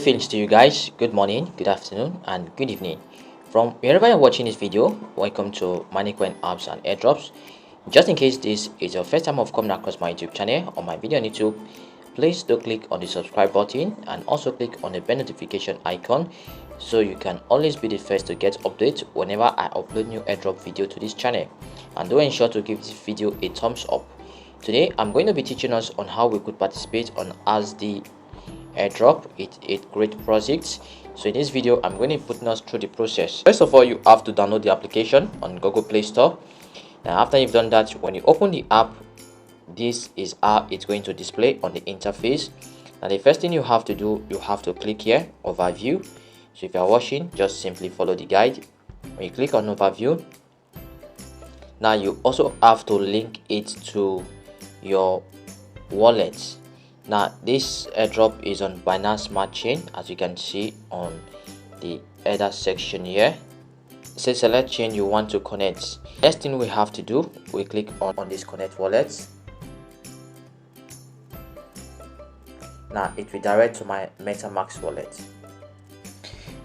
Greetings to you guys. Good morning, good afternoon, and good evening. From wherever you're watching this video, welcome to Moneycoin apps and airdrops. Just in case this is your first time of coming across my YouTube channel or my video on YouTube, please do click on the subscribe button and also click on the bell notification icon so you can always be the first to get updates whenever I upload new airdrop video to this channel. And do ensure to give this video a thumbs up. Today, I'm going to be teaching us on how we could participate on ASDI Airdrop. It's a great project. So in this video, I'm going to be putting us through the process. First of all, you have to download the application on Google Play Store. Now after you've done that, when you open the app, this is how it's going to display on the interface. Now the first thing you have to do, you have to click here, overview. So if you're watching, just simply follow the guide. When you click on overview, now you also have to link it to your wallet. Now this airdrop is on Binance Smart Chain, as you can see on the header section here. Say select chain you want to connect. Next thing we have to do, we click on this connect wallet. Now it will direct to my MetaMask wallet.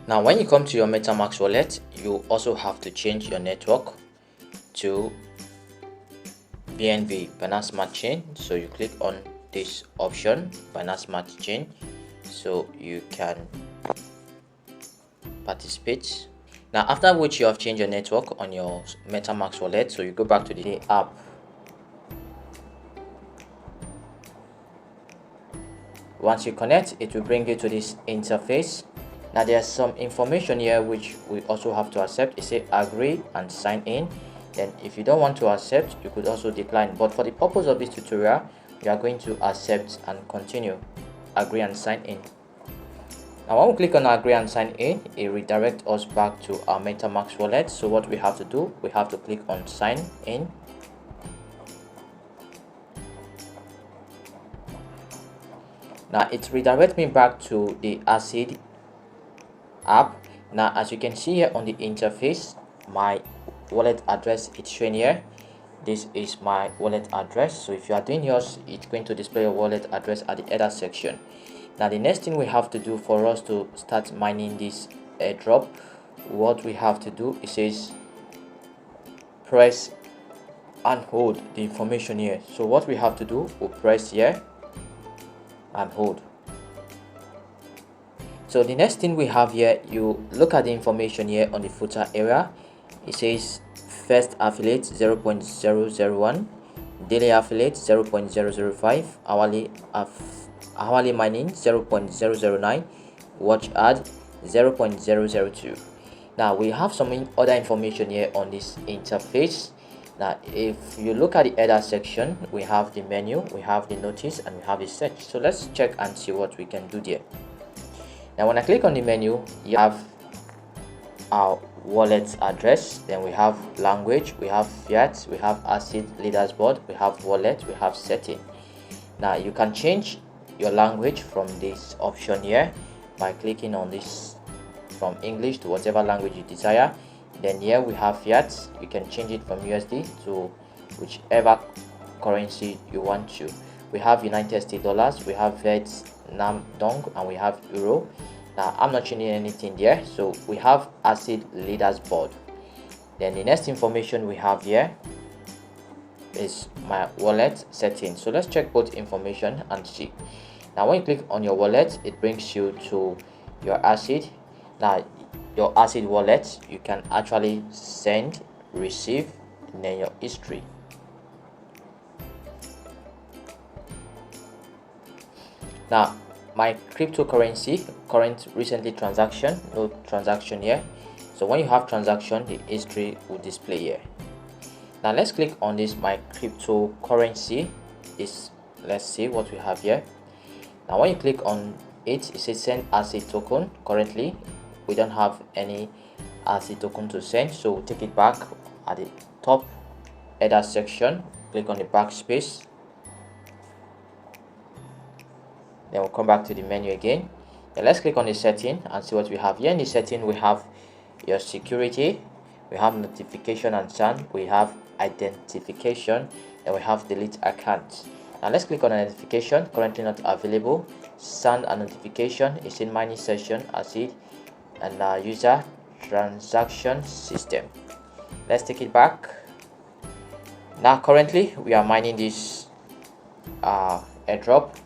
Now when you come to your MetaMask wallet, you also have to change your network to BNB, Binance Smart Chain. So you click on this option, Binance Smart Chain, so you can participate. Now after which you have changed your network on your MetaMask wallet, so you go back to the app. Once you connect, it will bring you to this interface. Now there's some information here which we also have to accept. It says agree and sign in. Then if you don't want to accept, you could also decline, but for the purpose of this tutorial, we are going to accept and continue, agree and sign in. Now when we click on agree and sign in, it redirects us back to our MetaMask wallet. So what we have to do, we have to click on sign in. Now it redirects me back to the ASDI app. Now as you can see here on the interface, my wallet address is showing here. This is my wallet address. So if you are doing yours, it's going to display your wallet address at the header section. Now the next thing we have to do for us to start mining this airdrop, what we have to do, it says press and hold the information here. So what we have to do, we'll press here and hold. So the next thing we have here, you look at the information here on the footer area. It says first affiliate 0.001, daily affiliate 0.005, hourly mining 0.009, watch ad 0.002. Now we have some other information here on this interface. Now if you look at the header section, we have the menu, we have the notice, and we have the search. So let's check and see what we can do there. Now when I click on the menu, you have our wallet address, then we have language, we have fiat, we have ASDI leaderboard, we have wallet, we have setting. Now you can change your language from this option here by clicking on this from English to whatever language you desire. Then here we have fiat, you can change it from USD to whichever currency you want to. We have United States dollars, we have Vietnam dong, and we have euro. Now I'm not changing anything there, so we have ASDI leaderboard. Then the next information we have here is my wallet setting. So let's check both information and see. Now when you click on your wallet, it brings you to your ASDI. Now your ASDI wallet, you can actually send, receive, and then your history. Now my cryptocurrency, current recently transaction, no transaction here. So when you have transaction, the history will display here. Now let's click on this my cryptocurrency. Let's see what we have here. Now when you click on it, it says send ASDI token. Currently we don't have any ASDI token to send, so we'll take it back at the top header section. Click on the backspace. Then we'll come back to the menu again. Then let's click on the setting and see what we have here. In the setting, we have your security, we have notification and sound, we have identification, and we have delete account. Now let's click on a notification. Currently not available. Send a notification. It's in mining session ASDI and user transaction system. Let's take it back. Now currently we are mining this airdrop.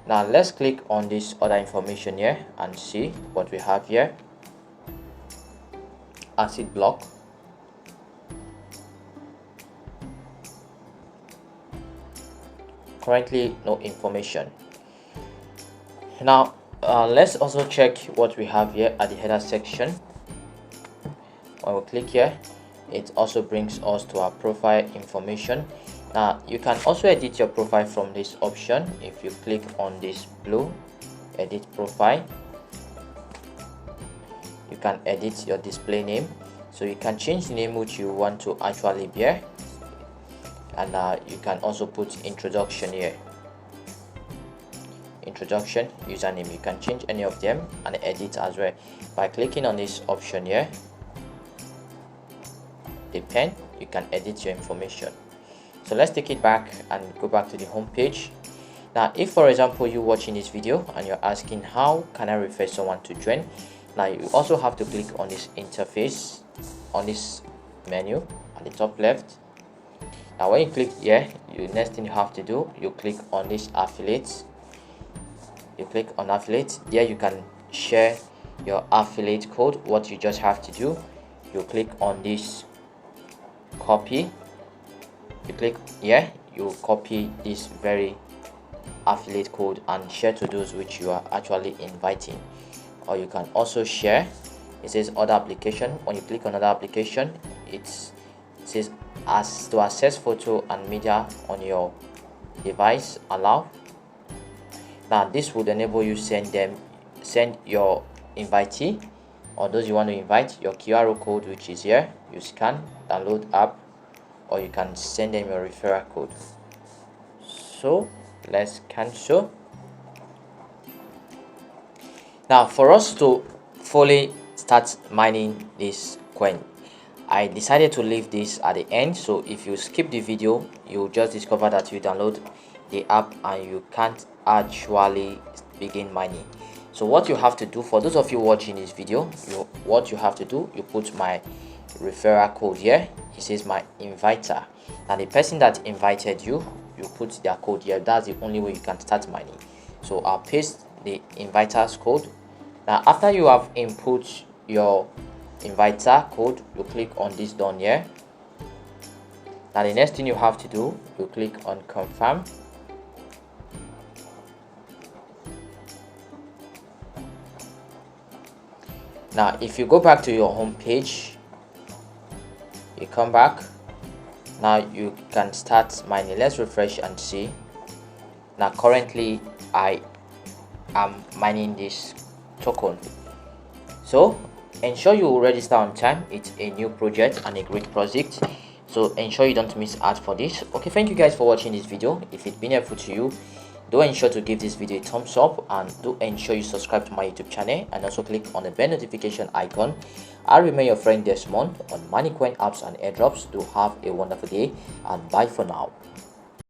Now let's click on this other information here and see what we have here. ASDI block. Currently no information. Now let's also check what we have here at the header section. When we click here, it also brings us to our profile information. Now you can also edit your profile from this option. If you click on this blue edit profile, you can edit your display name, so you can change the name which you want to actually bear, and you can also put introduction here, introduction, username. You can change any of them and edit as well by clicking on this option here, the pen. You can edit your information. So let's take it back and go back to the home page. Now if for example you're watching this video and you're asking how can I refer someone to join, now you also have to click on this interface on this menu at the top left. Now when you click here, next thing you have to do, you click on this affiliate. You click on affiliate. There you can share your affiliate code. What you just have to do, you click on this copy. You click here, you copy this very affiliate code and share to those which you are actually inviting. Or you can also share, it says other application. When you click on other application, it says as to access photo and media on your device, allow. Now this would enable you send your invitee or those you want to invite your QR code, which is here. You scan, download app, or you can send them your referral code. So let's cancel. Now for us to fully start mining this coin, I decided to leave this at the end. So if you skip the video, you'll just discover that you download the app and you can't actually begin mining. So what you have to do, for those of you watching this video, what you have to do, you put my referral code here. It says my inviter, and the person that invited you, you put their code here. That's the only way you can start mining. So I'll paste the inviter's code. Now after you have input your inviter code, you click on this done here. Now the next thing you have to do, you click on confirm. Now if you go back to your home page, you come back. Now you can start mining. Let's refresh and see. Now currently I am mining this token. So ensure you register on time. It's a new project and a great project, so ensure you don't miss out for this. Okay, thank you guys for watching this video. If it's been helpful to you, do ensure to give this video a thumbs up, and do ensure you subscribe to my YouTube channel and also click on the bell notification icon. I remain your friend Desmond on Money Coin apps and airdrops. Do have a wonderful day and bye for now.